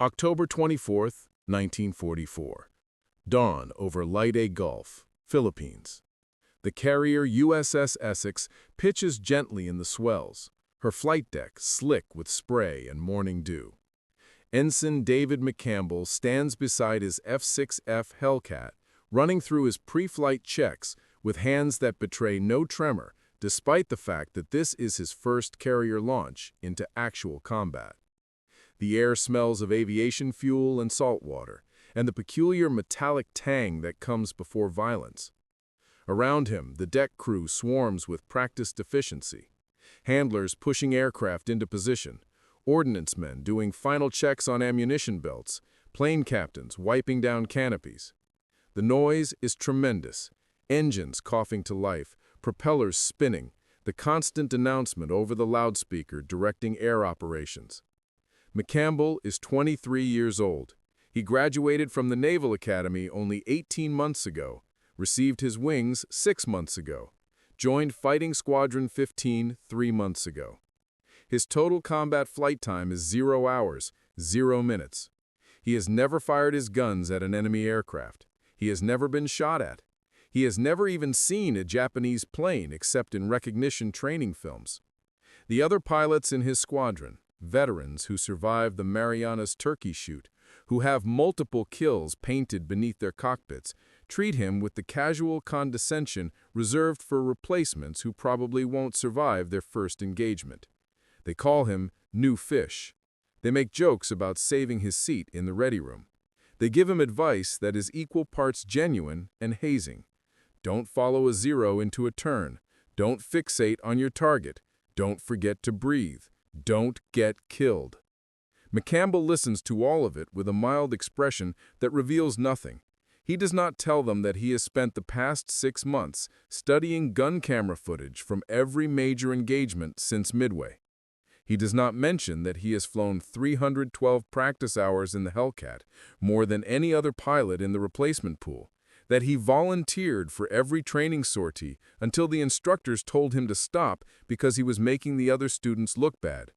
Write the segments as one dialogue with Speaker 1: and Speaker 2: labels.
Speaker 1: October 24, 1944. Dawn over Leyte Gulf, Philippines. The carrier USS Essex pitches gently in the swells, her flight deck slick with spray and morning dew. Ensign David McCampbell stands beside his F-6F Hellcat, running through his pre-flight checks with hands that betray no tremor, despite the fact that this is his first carrier launch into actual combat. The air smells of aviation fuel and salt water, and the peculiar metallic tang that comes before violence. Around him, the deck crew swarms with practiced efficiency. Handlers pushing aircraft into position, ordnance men doing final checks on ammunition belts, plane captains wiping down canopies. The noise is tremendous, engines coughing to life, propellers spinning, the constant announcement over the loudspeaker directing air operations. McCampbell is 23 years old. He graduated from the Naval Academy only 18 months ago, received his wings 6 months ago, joined Fighting Squadron 15 3 months ago. His total combat flight time is 0 hours, 0 minutes. He has never fired his guns at an enemy aircraft. He has never been shot at. He has never even seen a Japanese plane except in recognition training films. The other pilots in his squadron, veterans who survived the Marianas turkey shoot, who have multiple kills painted beneath their cockpits, treat him with the casual condescension reserved for replacements who probably won't survive their first engagement. They call him new fish. They make jokes about saving his seat in the ready room. They give him advice that is equal parts genuine and hazing. Don't follow a zero into a turn. Don't fixate on your target. Don't forget to breathe. Don't get killed. McCampbell listens to all of it with a mild expression that reveals nothing. He does not tell them that he has spent the past 6 months studying gun camera footage from every major engagement since Midway. He does not mention that he has flown 312 practice hours in the Hellcat, more than any other pilot in the replacement pool, that he volunteered for every training sortie until the instructors told him to stop because he was making the other students look bad.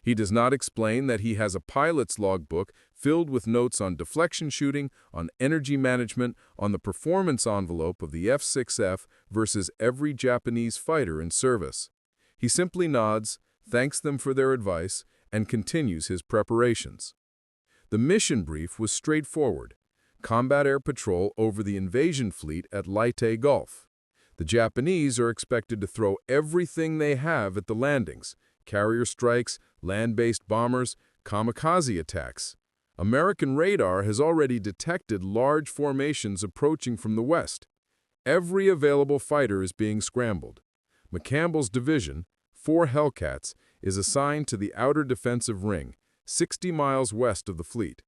Speaker 1: He does not explain that he has a pilot's logbook filled with notes on deflection shooting, on energy management, on the performance envelope of the F-6F versus every Japanese fighter in service. He simply nods, thanks them for their advice, and continues his preparations. The mission brief was straightforward: combat air patrol over the invasion fleet at Leyte Gulf. The Japanese are expected to throw everything they have at the landings: carrier strikes, land-based bombers, kamikaze attacks. American radar has already detected large formations approaching from the west. Every available fighter is being scrambled. McCampbell's division, 4 Hellcats, is assigned to the outer defensive ring, 60 miles west of the fleet.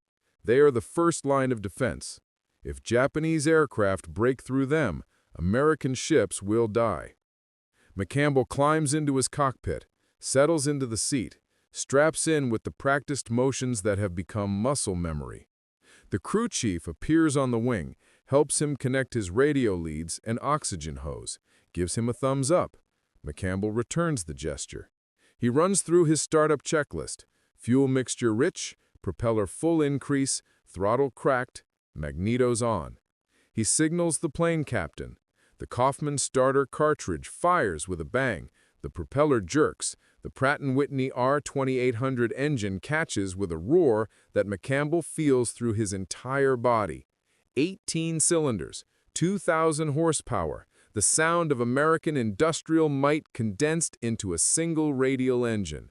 Speaker 1: They are the first line of defense. If Japanese aircraft break through them, American ships will die. McCampbell climbs into his cockpit, settles into the seat, straps in with the practiced motions that have become muscle memory. The crew chief appears on the wing, helps him connect his radio leads and oxygen hose, gives him a thumbs up. McCampbell returns the gesture. He runs through his startup checklist: fuel mixture rich, propeller full increase, throttle cracked, magnetos on. He signals the plane captain. The Kaufman starter cartridge fires with a bang. The propeller jerks. The Pratt & Whitney R2800 engine catches with a roar that McCampbell feels through his entire body. 18 cylinders, 2,000 horsepower, the sound of American industrial might condensed into a single radial engine.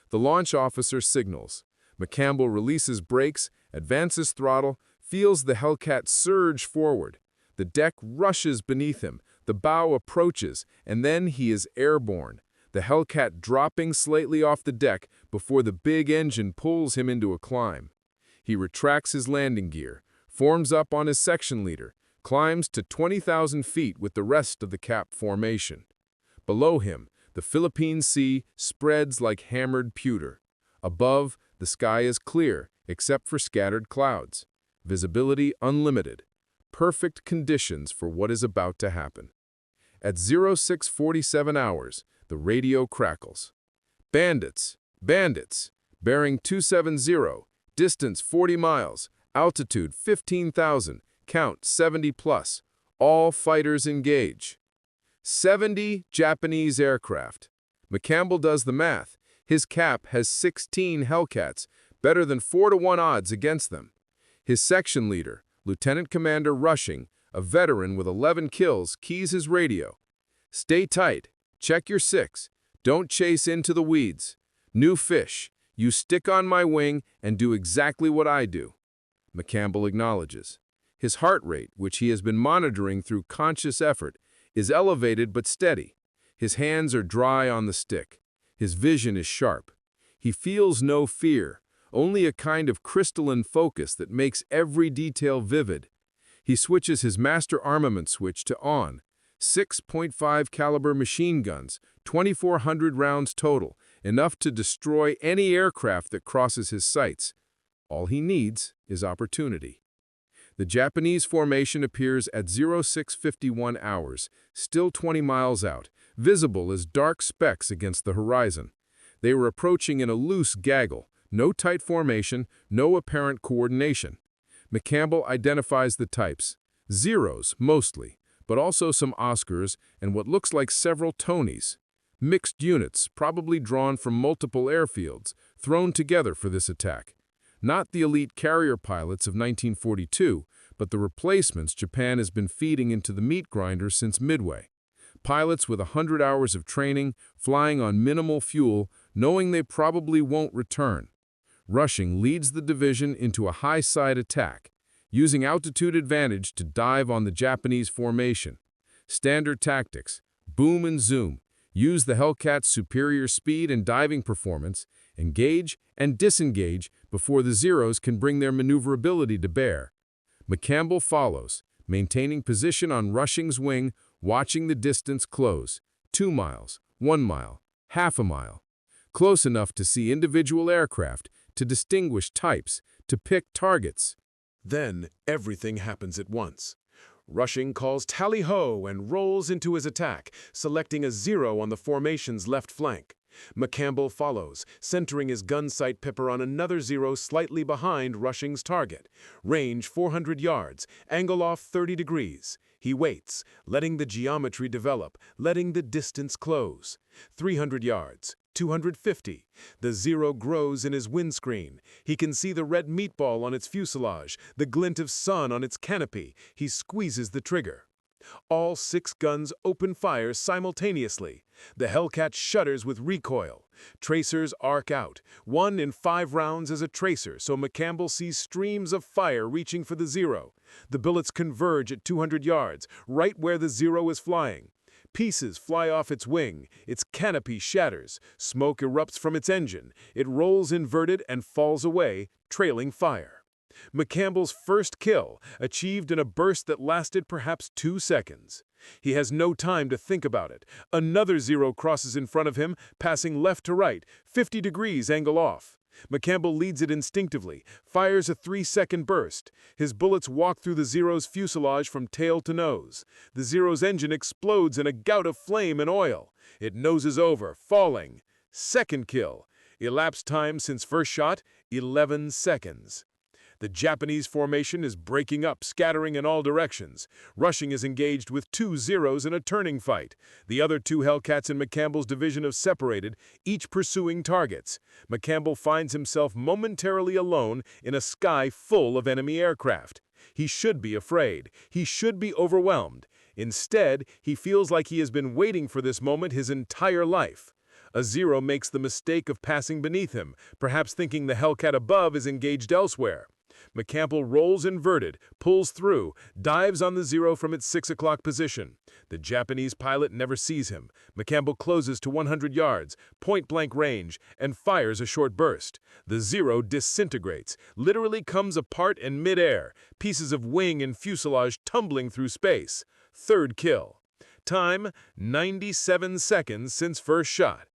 Speaker 1: The launch officer signals. McCampbell releases brakes, advances throttle, feels the Hellcat surge forward. The deck rushes beneath him, the bow approaches, and then he is airborne, the Hellcat dropping slightly off the deck before the big engine pulls him into a climb. He retracts his landing gear, forms up on his section leader, climbs to 20,000 feet with the rest of the cap formation. Below him, the Philippine Sea spreads like hammered pewter. Above, the sky is clear, except for scattered clouds. Visibility unlimited. Perfect conditions for what is about to happen. At 0647 hours, the radio crackles. Bandits! Bandits! Bearing 270, Distance 40 miles, altitude 15,000, count 70 plus. All fighters engage. 70 Japanese aircraft. McCampbell does the math. His cap has 16 Hellcats, better than 4-to-1 odds against them. His section leader, Lieutenant Commander Rushing, a veteran with 11 kills, keys his radio. Stay tight. Check your 6. Don't chase into the weeds. New fish. You stick on my wing and do exactly what I do. McCampbell acknowledges. His heart rate, which he has been monitoring through conscious effort, is elevated but steady. His hands are dry on the stick. His vision is sharp. He feels no fear, only a kind of crystalline focus that makes every detail vivid. He switches his master armament switch to on. 6.5 caliber machine guns, 2,400 rounds total, enough to destroy any aircraft that crosses his sights. All he needs is opportunity. The Japanese formation appears at 0651 hours, still 20 miles out, visible as dark specks against the horizon. They were approaching in a loose gaggle, no tight formation, no apparent coordination. McCampbell identifies the types, Zeros mostly, but also some Oscars and what looks like several Tonys. Mixed units, probably drawn from multiple airfields, thrown together for this attack. Not the elite carrier pilots of 1942, but the replacements Japan has been feeding into the meat grinders since Midway. Pilots with 100 hours of training, flying on minimal fuel, knowing they probably won't return. Rushing leads the division into a high-side attack, using altitude advantage to dive on the Japanese formation. Standard tactics, boom and zoom, use the Hellcat's superior speed and diving performance, engage and disengage before the Zeros can bring their maneuverability to bear. McCampbell follows, maintaining position on Rushing's wing, watching the distance close. 2 miles, 1 mile, half a mile. Close enough to see individual aircraft, to distinguish types, to pick targets.
Speaker 2: Then everything happens at once. Rushing calls tally-ho and rolls into his attack, selecting a 0 on the formation's left flank. McCampbell follows, centering his gun sight pipper on another 0 slightly behind Rushing's target. Range 400 yards, angle off 30 degrees. He waits, letting the geometry develop, letting the distance close. 300 yards, 250. The 0 grows in his windscreen. He can see the red meatball on its fuselage, the glint of sun on its canopy. He squeezes the trigger. All 6 guns open fire simultaneously. The Hellcat shudders with recoil. Tracers arc out. 1 in 5 rounds is a tracer, so McCampbell sees streams of fire reaching for the 0. The bullets converge at 200 yards, right where the 0 is flying. Pieces fly off its wing, its canopy shatters, smoke erupts from its engine, it rolls inverted and falls away, trailing fire. McCampbell's first kill, achieved in a burst that lasted perhaps 2 seconds. He has no time to think about it. Another 0 crosses in front of him, passing left to right, 50 degrees angle off. McCampbell leads it instinctively, fires a 3-second burst. His bullets walk through the 0's fuselage from tail to nose. The 0's engine explodes in a gout of flame and oil. It noses over, falling. Second kill. Elapsed time since first shot, 11 seconds. The Japanese formation is breaking up, scattering in all directions. Rushing is engaged with 2 Zeros in a turning fight. The other 2 Hellcats in McCampbell's division have separated, each pursuing targets. McCampbell finds himself momentarily alone in a sky full of enemy aircraft. He should be afraid. He should be overwhelmed. Instead, he feels like he has been waiting for this moment his entire life. A 0 makes the mistake of passing beneath him, perhaps thinking the Hellcat above is engaged elsewhere. McCampbell rolls inverted, pulls through, dives on the 0 from its 6 o'clock position. The Japanese pilot never sees him. McCampbell closes to 100 yards, point-blank range, and fires a short burst. The 0 disintegrates, literally comes apart in mid-air, pieces of wing and fuselage tumbling through space. Third kill. Time, 97 seconds since first shot.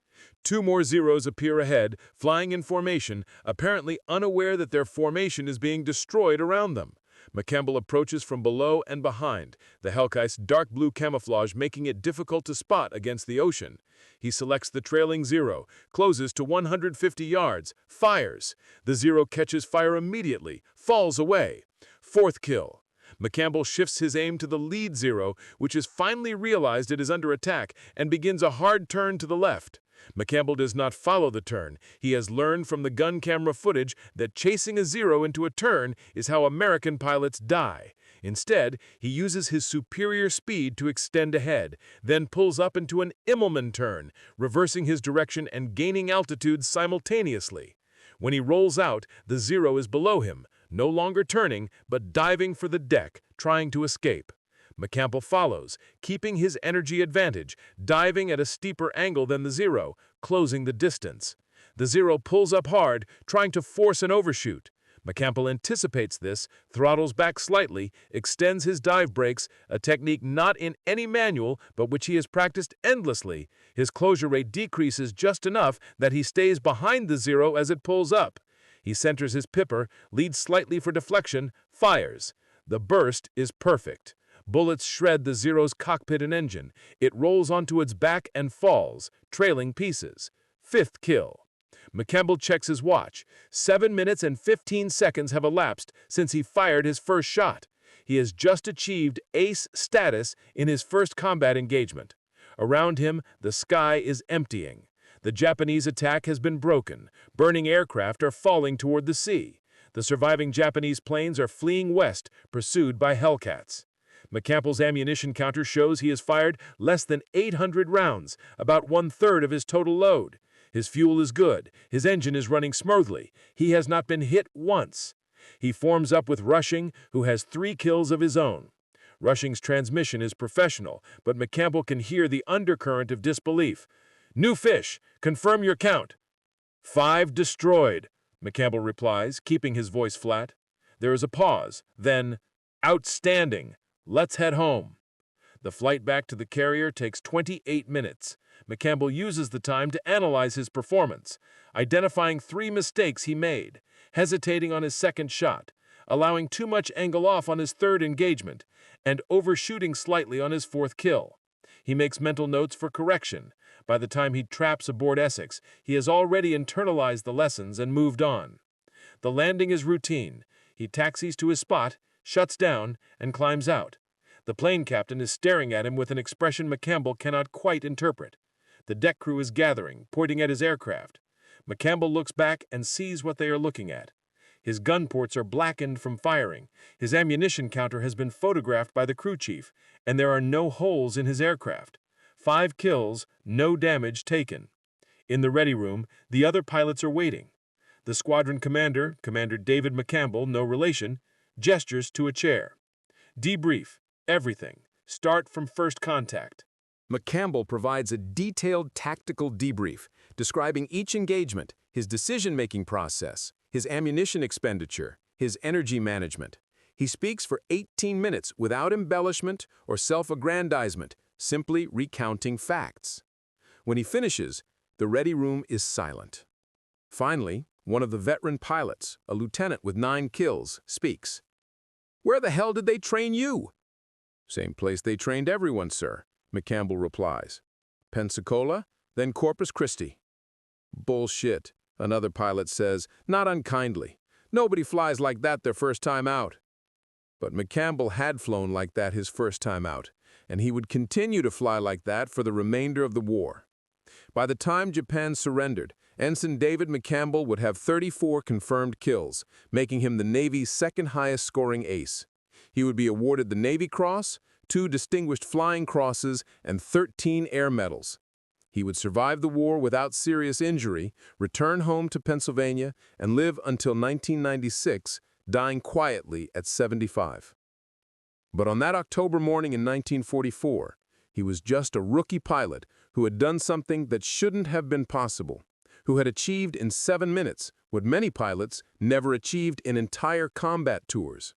Speaker 2: 2 more 0s appear ahead, flying in formation, apparently unaware that their formation is being destroyed around them. McCampbell approaches from below and behind, the Hellkite's dark blue camouflage making it difficult to spot against the ocean. He selects the trailing Zero, closes to 150 yards, fires. The Zero catches fire immediately, falls away. Fourth kill. McCampbell shifts his aim to the lead Zero, which has finally realized it is under attack, and begins a hard turn to the left. McCampbell does not follow the turn. He has learned from the gun camera footage that chasing a Zero into a turn is how American pilots die. Instead, he uses his superior speed to extend ahead, then pulls up into an Immelman turn, reversing his direction and gaining altitude simultaneously. When he rolls out, the Zero is below him, no longer turning, but diving for the deck, trying to escape. McCampbell follows, keeping his energy advantage, diving at a steeper angle than the Zero, closing the distance. The Zero pulls up hard, trying to force an overshoot. McCampbell anticipates this, throttles back slightly, extends his dive brakes, a technique not in any manual but which he has practiced endlessly. His closure rate decreases just enough that he stays behind the Zero as it pulls up. He centers his pipper, leads slightly for deflection, fires. The burst is perfect. Bullets shred the Zero's cockpit and engine. It rolls onto its back and falls, trailing pieces. Fifth kill. McCampbell checks his watch. 7 minutes and 15 seconds have elapsed since he fired his first shot. He has just achieved ace status in his first combat engagement. Around him, the sky is emptying. The Japanese attack has been broken. Burning aircraft are falling toward the sea. The surviving Japanese planes are fleeing west, pursued by Hellcats. McCampbell's ammunition counter shows he has fired less than 800 rounds, about one-third of his total load. His fuel is good. His engine is running smoothly. He has not been hit once. He forms up with Rushing, who has 3 kills of his own. Rushing's transmission is professional, but McCampbell can hear the undercurrent of disbelief. "New fish. Confirm your count." "5 destroyed," McCampbell replies, keeping his voice flat. There is a pause. Then, "Outstanding. Let's head home." The flight back to the carrier takes 28 minutes. McCampbell uses the time to analyze his performance, identifying 3 mistakes he made, hesitating on his second shot, allowing too much angle off on his third engagement, and overshooting slightly on his fourth kill. He makes mental notes for correction. By the time he traps aboard Essex, he has already internalized the lessons and moved on. The landing is routine. He taxis to his spot, shuts down, and climbs out. The plane captain is staring at him with an expression McCampbell cannot quite interpret. The deck crew is gathering, pointing at his aircraft. McCampbell looks back and sees what they are looking at. His gun ports are blackened from firing. His ammunition counter has been photographed by the crew chief, and there are no holes in his aircraft. 5 kills, no damage taken. In the ready room, the other pilots are waiting. The squadron commander, Commander David McCampbell, no relation, gestures to a chair. Debrief. Everything. Start from first contact.
Speaker 1: McCampbell provides a detailed tactical debrief, describing each engagement, his decision-making process, his ammunition expenditure, his energy management. He speaks for 18 minutes without embellishment or self-aggrandizement, simply recounting facts. When he finishes, the ready room is silent. Finally, one of the veteran pilots, a lieutenant with 9 kills, speaks. "Where the hell did they train you?" "Same place they trained everyone, sir," McCampbell replies. "Pensacola, then Corpus Christi." "Bullshit," another pilot says, not unkindly. "Nobody flies like that their first time out." But McCampbell had flown like that his first time out, and he would continue to fly like that for the remainder of the war. By the time Japan surrendered, Ensign David McCampbell would have 34 confirmed kills, making him the Navy's second highest scoring ace. He would be awarded the Navy Cross, 2 Distinguished Flying Crosses, and 13 Air Medals. He would survive the war without serious injury, return home to Pennsylvania, and live until 1996, dying quietly at 75. But on that October morning in 1944, he was just a rookie pilot who had done something that shouldn't have been possible, who had achieved in 7 minutes what many pilots never achieved in entire combat tours.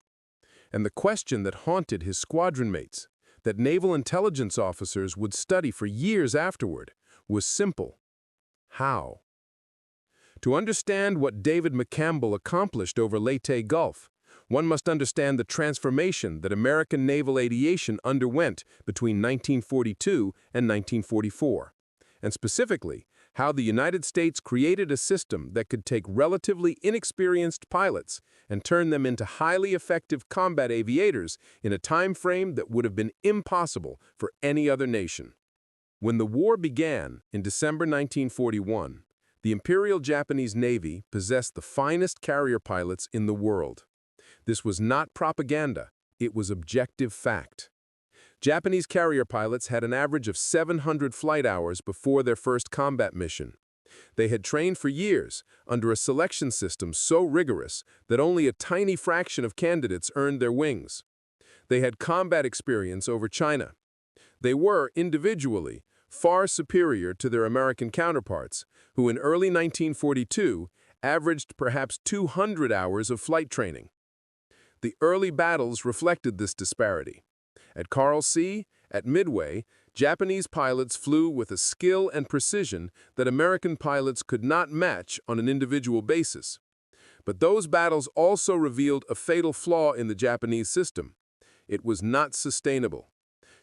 Speaker 1: And the question that haunted his squadron mates, that naval intelligence officers would study for years afterward, was simple. How? To understand what David McCampbell accomplished over Leyte Gulf,
Speaker 2: one must understand the transformation that American naval aviation underwent between 1942 and 1944, and specifically, how the United States created a system that could take relatively inexperienced pilots and turn them into highly effective combat aviators in a time frame that would have been impossible for any other nation. When the war began in December 1941, the Imperial Japanese Navy possessed the finest carrier pilots in the world. This was not propaganda, it was objective fact. Japanese carrier pilots had an average of 700 flight hours before their first combat mission. They had trained for years under a selection system so rigorous that only a tiny fraction of candidates earned their wings. They had combat experience over China. They were, individually, far superior to their American counterparts, who in early 1942 averaged perhaps 200 hours of flight training. The early battles reflected this disparity. At Coral Sea, at Midway, Japanese pilots flew with a skill and precision that American pilots could not match on an individual basis. But those battles also revealed a fatal flaw in the Japanese system. It was not sustainable.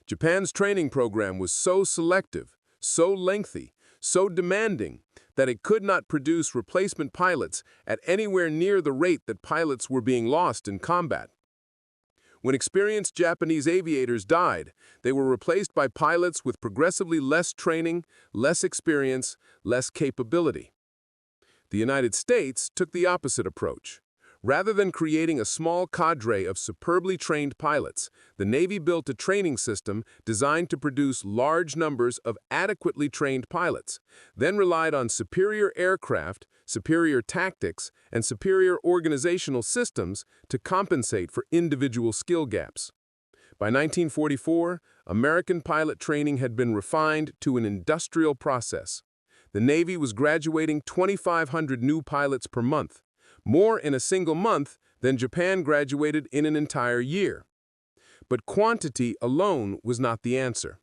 Speaker 2: Japan's training program was so selective, so lengthy, so demanding, that it could not produce replacement pilots at anywhere near the rate that pilots were being lost in combat. When experienced Japanese aviators died, they were replaced by pilots with progressively less training, less experience, less capability. The United States took the opposite approach. Rather than creating a small cadre of superbly trained pilots, the Navy built a training system designed to produce large numbers of adequately trained pilots, then relied on superior aircraft, superior tactics, and superior organizational systems to compensate for individual skill gaps. By 1944, American pilot training had been refined to an industrial process. The Navy was graduating 2,500 new pilots per month, more in a single month than Japan graduated in an entire year. But quantity alone was not the answer.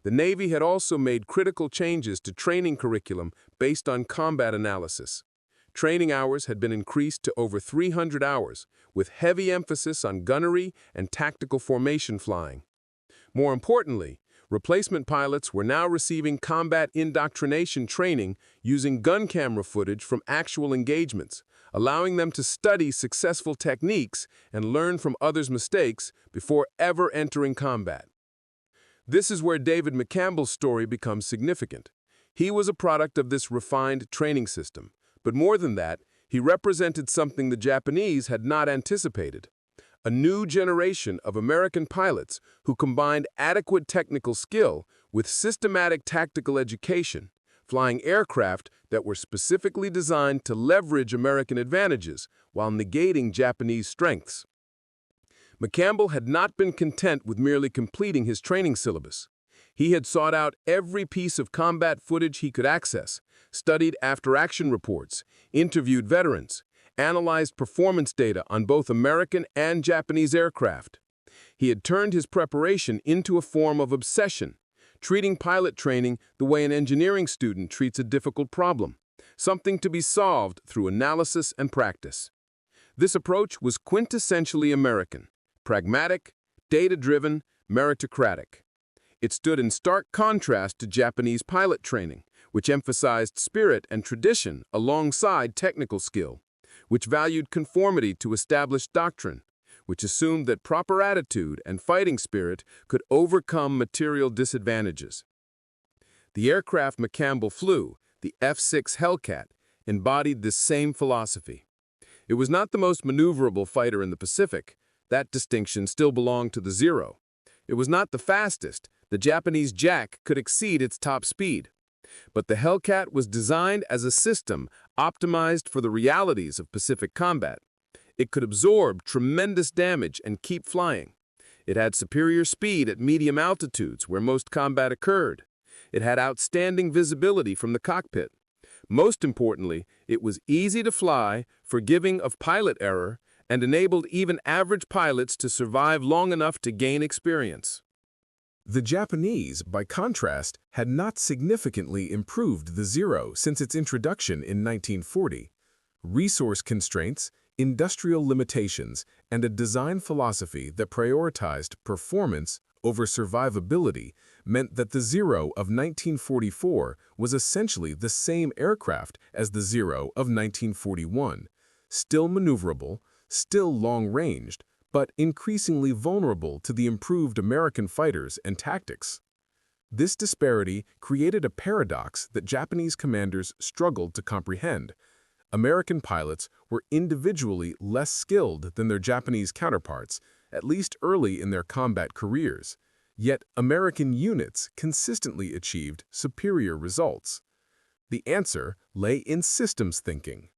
Speaker 2: The Navy had also made critical changes to training curriculum based on combat analysis. Training hours had been increased to over 300 hours, with heavy emphasis on gunnery and tactical formation flying. More importantly, replacement pilots were now receiving combat indoctrination training using gun camera footage from actual engagements, allowing them to study successful techniques and learn from others' mistakes before ever entering combat. This is where David McCampbell's story becomes significant. He was a product of this refined training system, but more than that, he represented something the Japanese had not anticipated: a new generation of American pilots who combined adequate technical skill with systematic tactical education, flying aircraft that were specifically designed to leverage American advantages while negating Japanese strengths. McCampbell had not been content with merely completing his training syllabus. He had sought out every piece of combat footage he could access, studied after-action reports, interviewed veterans, analyzed performance data on both American and Japanese aircraft. He had turned his preparation into a form of obsession, treating pilot training the way an engineering student treats a difficult problem, something to be solved through analysis and practice. This approach was quintessentially American, pragmatic, data-driven, meritocratic. It stood in stark contrast to Japanese pilot training, which emphasized spirit and tradition alongside technical skill, which valued conformity to established doctrine, which assumed that proper attitude and fighting spirit could overcome material disadvantages. The aircraft McCampbell flew, the F-6 Hellcat, embodied this same philosophy. It was not the most maneuverable fighter in the Pacific. That distinction still belonged to the Zero. It was not the fastest. The Japanese Jack could exceed its top speed. But the Hellcat was designed as a system optimized for the realities of Pacific combat. It could absorb tremendous damage and keep flying. It had superior speed at medium altitudes where most combat occurred. It had outstanding visibility from the cockpit. Most importantly, it was easy to fly, forgiving of pilot error, and enabled even average pilots to survive long enough to gain experience.
Speaker 1: The Japanese, by contrast, had not significantly improved the Zero since its introduction in 1940. Resource constraints, Industrial limitations and a design philosophy that prioritized performance over survivability meant that the Zero of 1944 was essentially the same aircraft as the Zero of 1941, still maneuverable, still long-ranged, but increasingly vulnerable to the improved American fighters and tactics. This disparity created a paradox that Japanese commanders struggled to comprehend. American pilots were individually less skilled than their Japanese counterparts, at least early in their combat careers, yet American units consistently achieved superior results. The answer lay in systems thinking.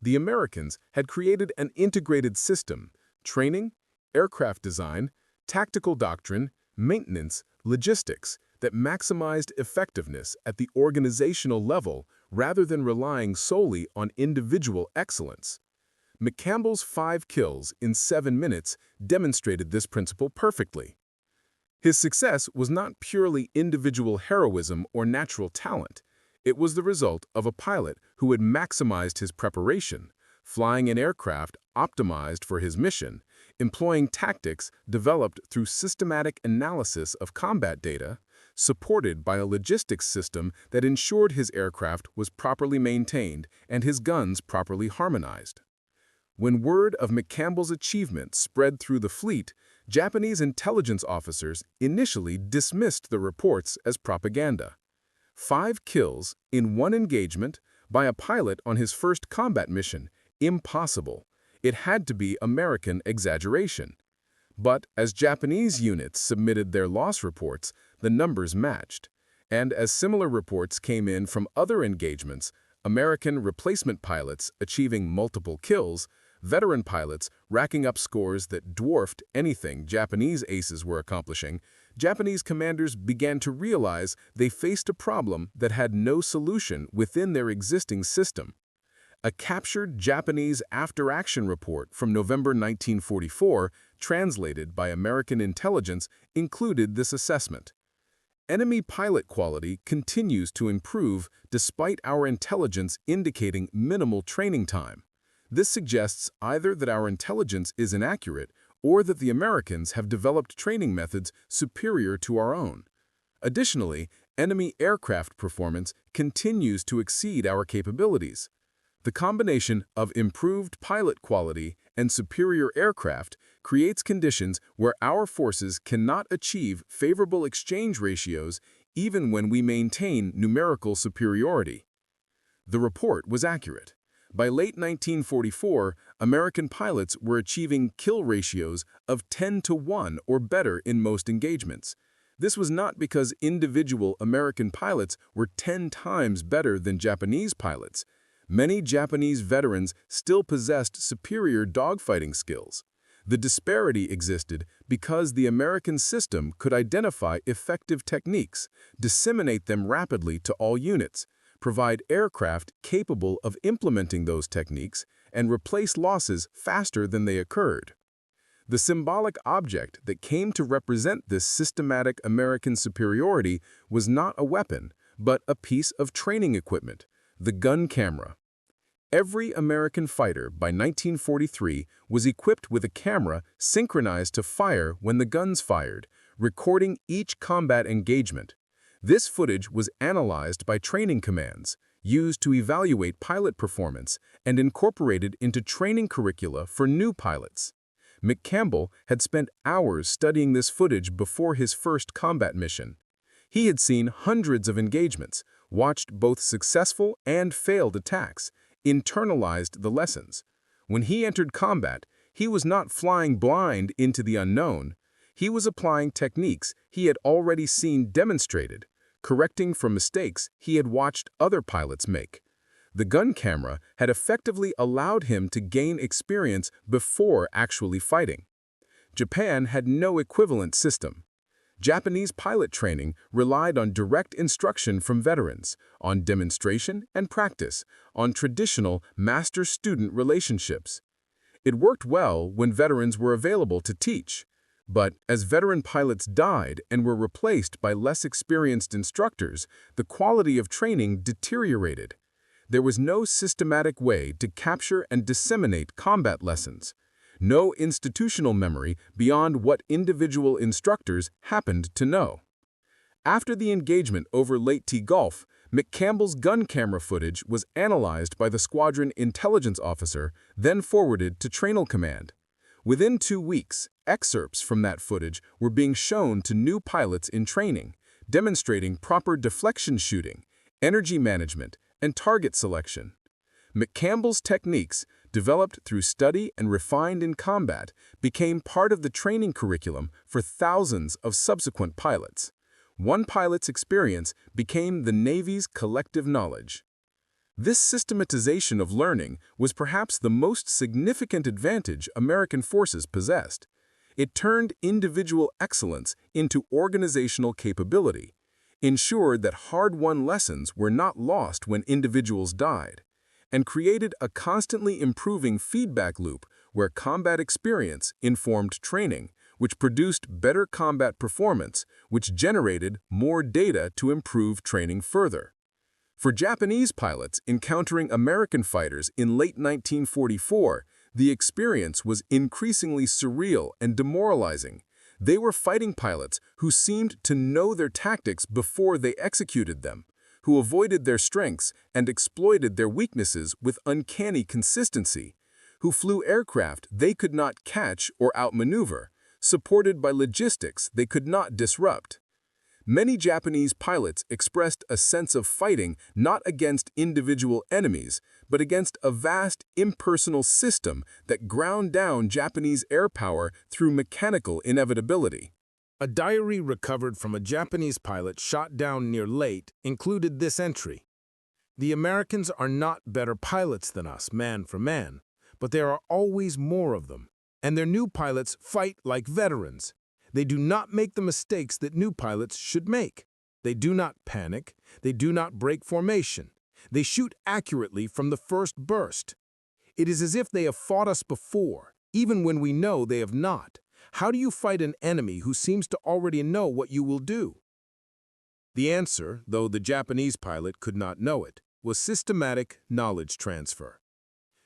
Speaker 1: The Americans had created an integrated system: training, aircraft design, tactical doctrine, maintenance, logistics, that maximized effectiveness at the organizational level rather than relying solely on individual excellence. McCampbell's 5 kills in 7 minutes demonstrated this principle perfectly. His success was not purely individual heroism or natural talent. It was the result of a pilot who had maximized his preparation, flying an aircraft optimized for his mission, employing tactics developed through systematic analysis of combat data, supported by a logistics system that ensured his aircraft was properly maintained and his guns properly harmonized. When word of McCampbell's achievement spread through the fleet, Japanese intelligence officers initially dismissed the reports as propaganda. 5 kills in 1 engagement by a pilot on his first combat mission. Impossible. It had to be American exaggeration. But as Japanese units submitted their loss reports, the numbers matched. And as similar reports came in from other engagements, American replacement pilots achieving multiple kills, veteran pilots racking up scores that dwarfed anything Japanese aces were accomplishing, Japanese commanders began to realize they faced a problem that had no solution within their existing system. A captured Japanese after-action report from November 1944, translated by American intelligence, included this assessment. Enemy pilot quality continues to improve despite our intelligence indicating minimal training time. This suggests either that our intelligence is inaccurate or that the Americans have developed training methods superior to our own. Additionally, enemy aircraft performance continues to exceed our capabilities. The combination of improved pilot quality and superior aircraft creates conditions where our forces cannot achieve favorable exchange ratios even when we maintain numerical superiority. The report was accurate. By late 1944, American pilots were achieving kill ratios of 10-to-1 or better in most engagements. This was not because individual American pilots were 10 times better than Japanese pilots. Many Japanese veterans still possessed superior dogfighting skills. The disparity existed because the American system could identify effective techniques, disseminate them rapidly to all units, provide aircraft capable of implementing those techniques, and replace losses faster than they occurred. The symbolic object that came to represent this systematic American superiority was not a weapon, but a piece of training equipment: the gun camera. Every American fighter by 1943 was equipped with a camera synchronized to fire when the guns fired, recording each combat engagement. This footage was analyzed by training commands, used to evaluate pilot performance, and incorporated into training curricula for new pilots. McCampbell had spent hours studying this footage before his first combat mission. He had seen hundreds of engagements, watched both successful and failed attacks, internalized the lessons. When he entered combat, he was not flying blind into the unknown. He was applying techniques he had already seen demonstrated, correcting for mistakes he had watched other pilots make. The gun camera had effectively allowed him to gain experience before actually fighting. Japan had no equivalent system. Japanese pilot training relied on direct instruction from veterans, on demonstration and practice, on traditional master-student relationships. It worked well when veterans were available to teach, but as veteran pilots died and were replaced by less experienced instructors, the quality of training deteriorated. There was no systematic way to capture and disseminate combat lessons. No institutional memory beyond what individual instructors happened to know. After the engagement over Lake T Gulf, McCampbell's gun camera footage was analyzed by the squadron intelligence officer, then forwarded to Trainal Command. Within 2 weeks, excerpts from that footage were being shown to new pilots in training, demonstrating proper deflection shooting, energy management, and target selection. McCampbell's techniques, developed through study and refined in combat, became part of the training curriculum for thousands of subsequent pilots. One pilot's experience became the Navy's collective knowledge. This systematization of learning was perhaps the most significant advantage American forces possessed. It turned individual excellence into organizational capability, ensured that hard-won lessons were not lost when individuals died, and created a constantly improving feedback loop where combat experience informed training, which produced better combat performance, which generated more data to improve training further. For Japanese pilots encountering American fighters in late 1944, the experience was increasingly surreal and demoralizing. They were fighting pilots who seemed to know their tactics before they executed them, who avoided their strengths and exploited their weaknesses with uncanny consistency, who flew aircraft they could not catch or outmaneuver, supported by logistics they could not disrupt. Many Japanese pilots expressed a sense of fighting not against individual enemies, but against a vast impersonal system that ground down Japanese air power through mechanical inevitability.
Speaker 2: A diary recovered from a Japanese pilot shot down near Leyte included this entry. "The Americans are not better pilots than us, man for man, but there are always more of them. And their new pilots fight like veterans. They do not make the mistakes that new pilots should make. They do not panic. They do not break formation. They shoot accurately from the first burst. It is as if they have fought us before, even when we know they have not. How do you fight an enemy who seems to already know what you will do?" The answer, though the Japanese pilot could not know it, was systematic knowledge transfer.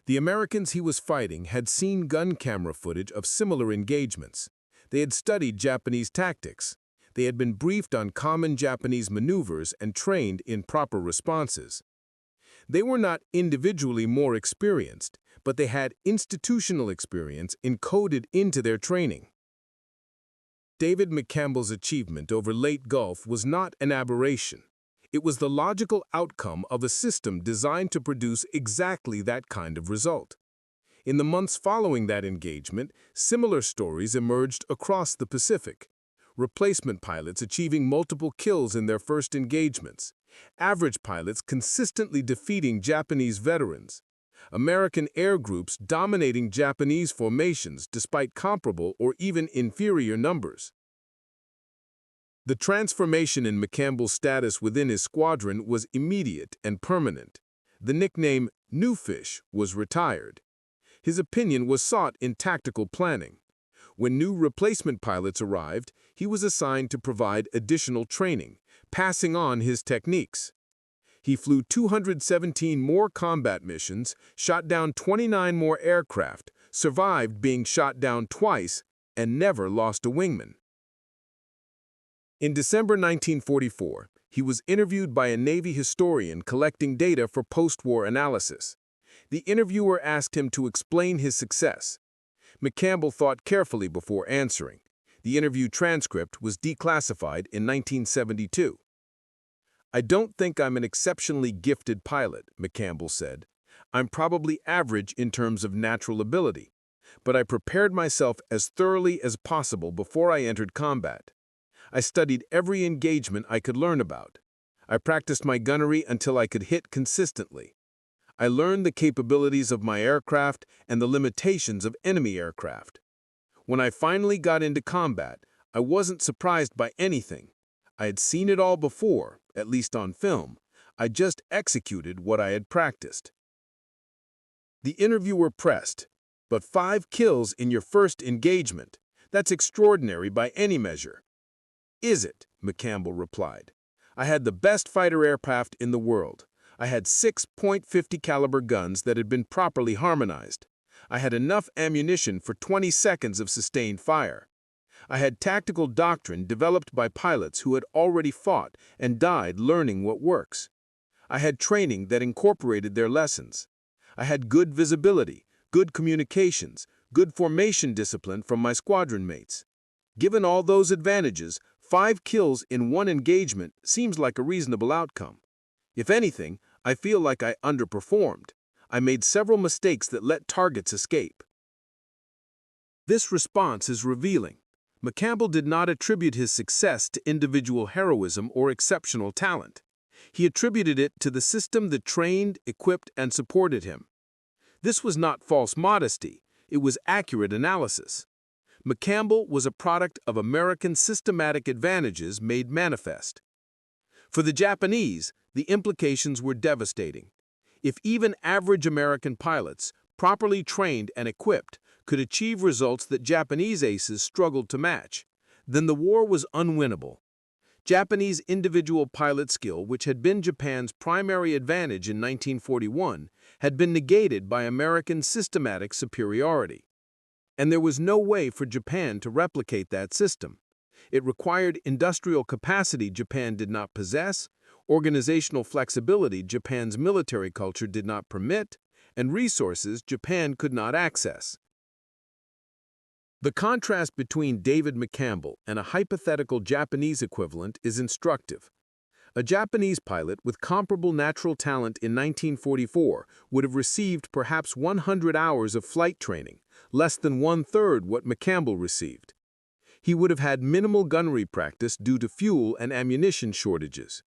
Speaker 2: The Americans he was fighting had seen gun camera footage of similar engagements. They had studied Japanese tactics. They had been briefed on common Japanese maneuvers and trained in proper responses. They were not individually more experienced, but they had institutional experience encoded into their training. David McCampbell's achievement over Leyte Gulf was not an aberration. It was the logical outcome of a system designed to produce exactly that kind of result. In the months following that engagement, similar stories emerged across the Pacific. Replacement pilots achieving multiple kills in their first engagements. Average pilots consistently defeating Japanese veterans. American air groups dominating Japanese formations despite comparable or even inferior numbers. The transformation in McCampbell's status within his squadron was immediate and permanent. The nickname "New Fish" was retired. His opinion was sought in tactical planning. When new replacement pilots arrived, he was assigned to provide additional training, passing on his techniques. He flew 217 more combat missions, shot down 29 more aircraft, survived being shot down twice, and never lost a wingman. In December 1944, he was interviewed by a Navy historian collecting data for post-war analysis. The interviewer asked him to explain his success. McCampbell thought carefully before answering. The interview transcript was declassified in 1972. "I don't think I'm an exceptionally gifted pilot," McCampbell said. "I'm probably average in terms of natural ability, but I prepared myself as thoroughly as possible before I entered combat. I studied every engagement I could learn about. I practiced my gunnery until I could hit consistently. I learned the capabilities of my aircraft and the limitations of enemy aircraft. When I finally got into combat, I wasn't surprised by anything. I had seen it all before, at least on film. I just executed what I had practiced." The interviewer pressed, "But 5 kills in your first engagement. That's extraordinary by any measure." "Is it?" McCampbell replied. "I had the best fighter aircraft in the world. I had 6.50 caliber guns that had been properly harmonized. I had enough ammunition for 20 seconds of sustained fire. I had tactical doctrine developed by pilots who had already fought and died learning what works. I had training that incorporated their lessons. I had good visibility, good communications, good formation discipline from my squadron mates. Given all those advantages, 5 kills in one engagement seems like a reasonable outcome. If anything, I feel like I underperformed. I made several mistakes that let targets escape. This response is revealing. McCampbell did not attribute his success to individual heroism or exceptional talent. He attributed it to the system that trained, equipped, and supported him. This was not false modesty, it was accurate analysis. McCampbell was a product of American systematic advantages made manifest. For the Japanese, the implications were devastating. If even average American pilots, properly trained and equipped, could achieve results that Japanese aces struggled to match, then the war was unwinnable. Japanese individual pilot skill, which had been Japan's primary advantage in 1941, had been negated by American systematic superiority. And there was no way for Japan to replicate that system. It required industrial capacity Japan did not possess, organizational flexibility Japan's military culture did not permit, and resources Japan could not access. The contrast between David McCampbell and a hypothetical Japanese equivalent is instructive. A Japanese pilot with comparable natural talent in 1944 would have received perhaps 100 hours of flight training, less than one-third what McCampbell received. He would have had minimal gunnery practice due to fuel and ammunition shortages.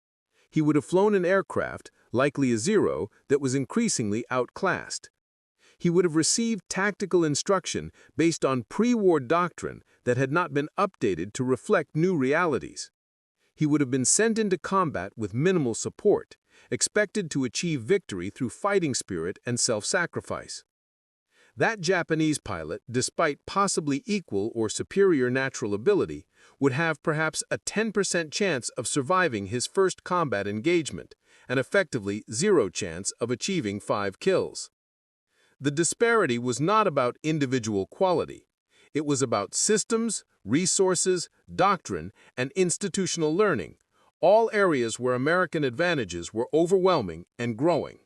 Speaker 2: He would have flown an aircraft, likely a Zero, that was increasingly outclassed. He would have received tactical instruction based on pre-war doctrine that had not been updated to reflect new realities. He would have been sent into combat with minimal support, expected to achieve victory through fighting spirit and self-sacrifice. That Japanese pilot, despite possibly equal or superior natural ability, would have perhaps a 10% chance of surviving his first combat engagement, and effectively 0 chance of achieving 5 kills. The disparity was not about individual quality. It was about systems, resources, doctrine, and institutional learning, all areas where American advantages were overwhelming and growing.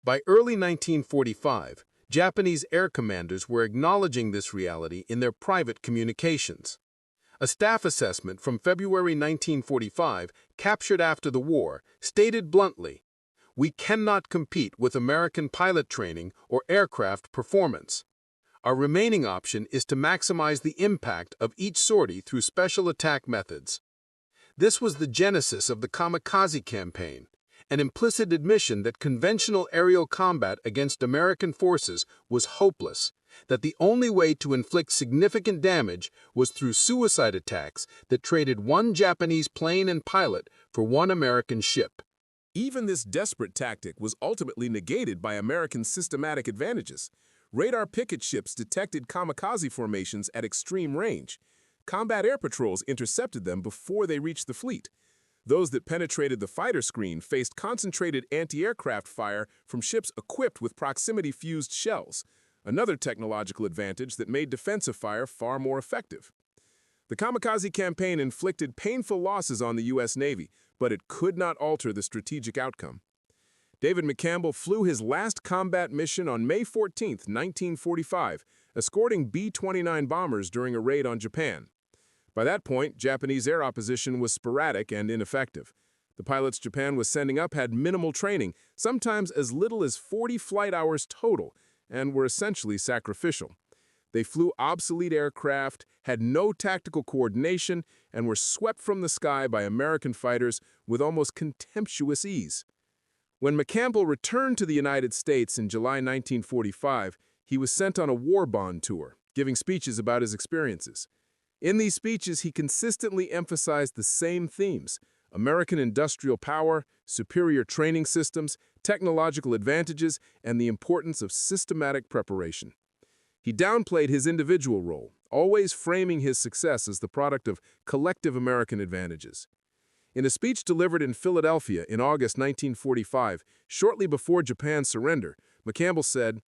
Speaker 2: By early 1945, Japanese air commanders were acknowledging this reality in their private communications. A staff assessment from February 1945, captured after the war, stated bluntly, "We cannot compete with American pilot training or aircraft performance. Our remaining option is to maximize the impact of each sortie through special attack methods." This was the genesis of the kamikaze campaign, an implicit admission that conventional aerial combat against American forces was hopeless, that the only way to inflict significant damage was through suicide attacks that traded one Japanese plane and pilot for one American ship.
Speaker 1: Even this desperate tactic was ultimately negated by American systematic advantages. Radar picket ships detected kamikaze formations at extreme range. Combat air patrols intercepted them before they reached the fleet. Those that penetrated the fighter screen faced concentrated anti-aircraft fire from ships equipped with proximity-fused shells, another technological advantage that made defensive fire far more effective. The kamikaze campaign inflicted painful losses on the U.S. Navy, but it could not alter the strategic outcome. David McCampbell flew his last combat mission on May 14, 1945, escorting B-29 bombers during a raid on Japan. By that point, Japanese air opposition was sporadic and ineffective. The pilots Japan was sending up had minimal training, sometimes as little as 40 flight hours total, and were essentially sacrificial. They flew obsolete aircraft, had no tactical coordination, and were swept from the sky by American fighters with almost contemptuous ease. When McCampbell returned to the United States in July 1945, he was sent on a war bond tour, giving speeches about his experiences. In these speeches, he consistently emphasized the same themes: American industrial power, superior training systems, technological advantages, and the importance of systematic preparation. He downplayed his individual role, always framing his success as the product of collective American advantages. In a speech delivered in Philadelphia in August 1945, shortly before Japan's surrender, McCampbell said,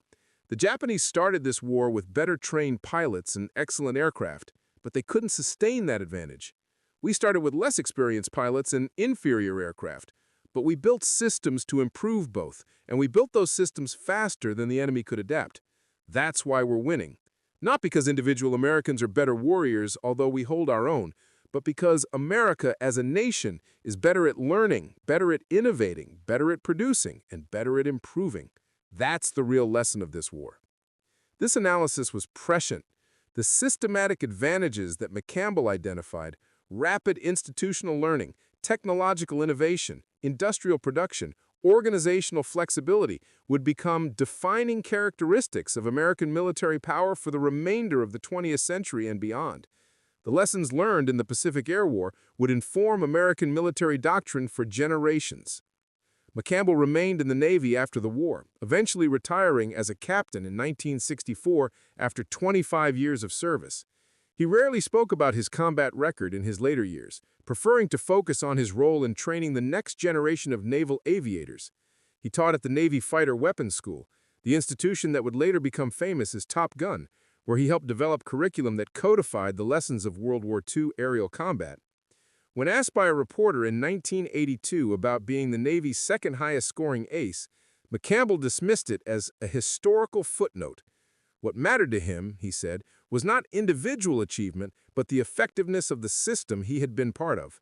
Speaker 1: "The Japanese started this war with better trained pilots and excellent aircraft, but they couldn't sustain that advantage. We started with less experienced pilots and inferior aircraft, but we built systems to improve both, and we built those systems faster than the enemy could adapt. That's why we're winning. Not because individual Americans are better warriors, although we hold our own, but because America as a nation is better at learning, better at innovating, better at producing, and better at improving. That's the real lesson of this war." This analysis was prescient. The systematic advantages that McCampbell identified, rapid institutional learning, technological innovation, industrial production, organizational flexibility, would become defining characteristics of American military power for the remainder of the 20th century and beyond. The lessons learned in the Pacific Air War would inform American military doctrine for generations. McCampbell remained in the Navy after the war, eventually retiring as a captain in 1964 after 25 years of service. He rarely spoke about his combat record in his later years, preferring to focus on his role in training the next generation of naval aviators. He taught at the Navy Fighter Weapons School, the institution that would later become famous as Top Gun, where he helped develop curriculum that codified the lessons of World War II aerial combat. When asked by a reporter in 1982 about being the Navy's second highest scoring ace, McCampbell dismissed it as a historical footnote. What mattered to him, he said, was not individual achievement, but the effectiveness of the system he had been part of.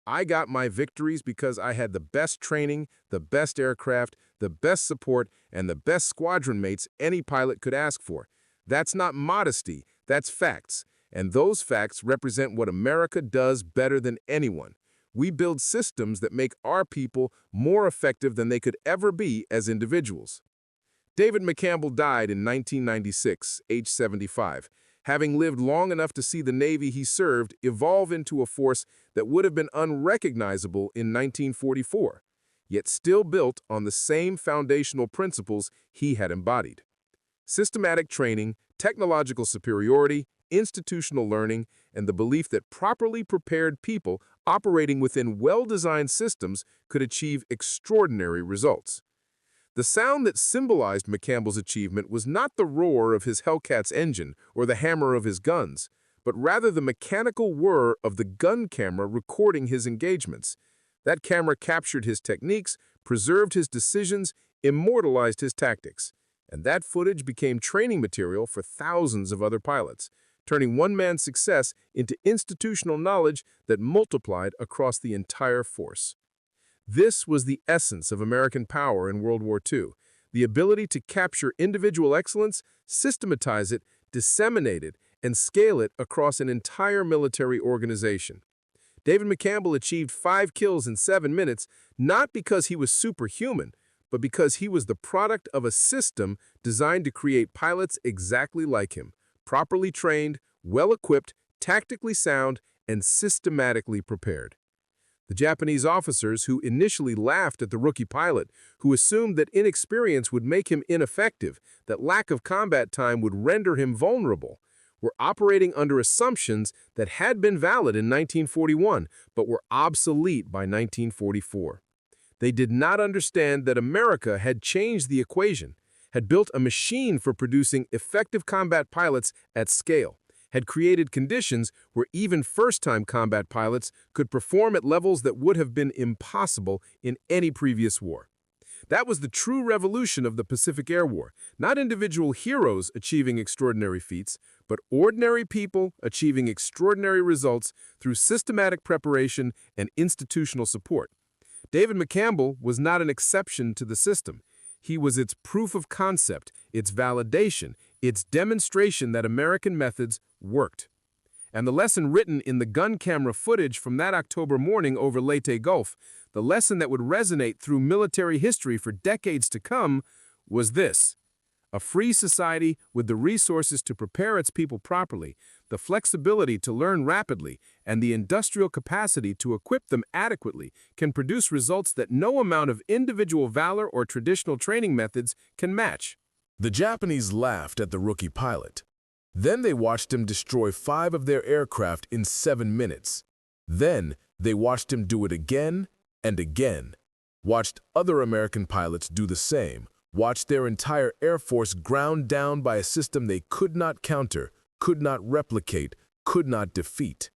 Speaker 1: "I got my victories because I had the best training, the best aircraft, the best support, and the best squadron mates any pilot could ask for. That's not modesty, that's facts. And those facts represent what America does better than anyone. We build systems that make our people more effective than they could ever be as individuals." David McCampbell died in 1996, age 75, having lived long enough to see the Navy he served evolve into a force that would have been unrecognizable in 1944, yet still built on the same foundational principles he had embodied. Systematic training, technological superiority, institutional learning, and the belief that properly prepared people operating within well-designed systems could achieve extraordinary results. The sound that symbolized McCampbell's achievement was not the roar of his Hellcat's engine or the hammer of his guns, but rather the mechanical whir of the gun camera recording his engagements. That camera captured his techniques, preserved his decisions, immortalized his tactics. And that footage became training material for thousands of other pilots, turning one man's success into institutional knowledge that multiplied across the entire force. This was the essence of American power in World War II, the ability to capture individual excellence, systematize it, disseminate it, and scale it across an entire military organization. David McCampbell achieved 5 kills in 7 minutes, not because he was superhuman, but because he was the product of a system designed to create pilots exactly like him, properly trained, well-equipped, tactically sound, and systematically prepared. The Japanese officers, who initially laughed at the rookie pilot, who assumed that inexperience would make him ineffective, that lack of combat time would render him vulnerable, were operating under assumptions that had been valid in 1941, but were obsolete by 1944. They did not understand that America had changed the equation, had built a machine for producing effective combat pilots at scale, had created conditions where even first-time combat pilots could perform at levels that would have been impossible in any previous war. That was the true revolution of the Pacific Air War, not individual heroes achieving extraordinary feats, but ordinary people achieving extraordinary results through systematic preparation and institutional support. David McCampbell was not an exception to the system. He was its proof of concept, its validation, its demonstration that American methods worked. And the lesson written in the gun camera footage from that October morning over Leyte Gulf, the lesson that would resonate through military history for decades to come, was this: a free society with the resources to prepare its people properly, the flexibility to learn rapidly, and the industrial capacity to equip them adequately can produce results that no amount of individual valor or traditional training methods can match.
Speaker 2: The Japanese laughed at the rookie pilot. Then they watched him destroy 5 of their aircraft in 7 minutes. Then
Speaker 1: They watched him do it again and again, watched other American pilots do the same, watched their entire Air Force ground down by a system they could not counter, could not replicate, could not defeat.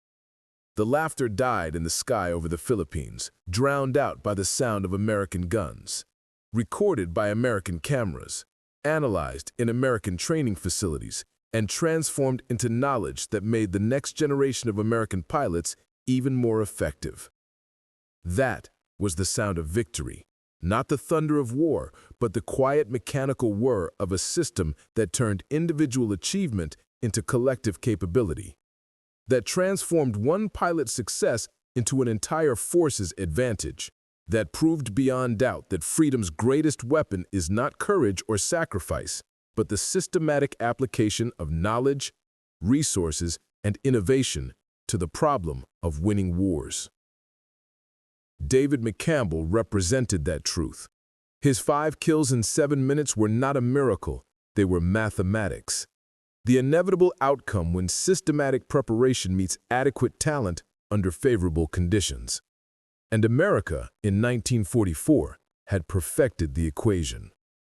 Speaker 1: The laughter died in the sky over the Philippines, drowned out by the sound of American guns, recorded by American cameras, analyzed in American training facilities, and transformed into knowledge that made the next generation of American pilots even more effective. That was the sound of victory, not the thunder of war, but the quiet mechanical whir of a system that turned individual achievement into collective capability, that transformed one pilot's success into an entire force's advantage, that proved beyond doubt that freedom's greatest weapon is not courage or sacrifice, but the systematic application of knowledge, resources, and innovation to the problem of winning wars. David McCampbell represented that truth. His 5 kills in 7 minutes were not a miracle, they were mathematics. The inevitable outcome when systematic preparation meets adequate talent under favorable conditions. And America, in 1944, had perfected the equation.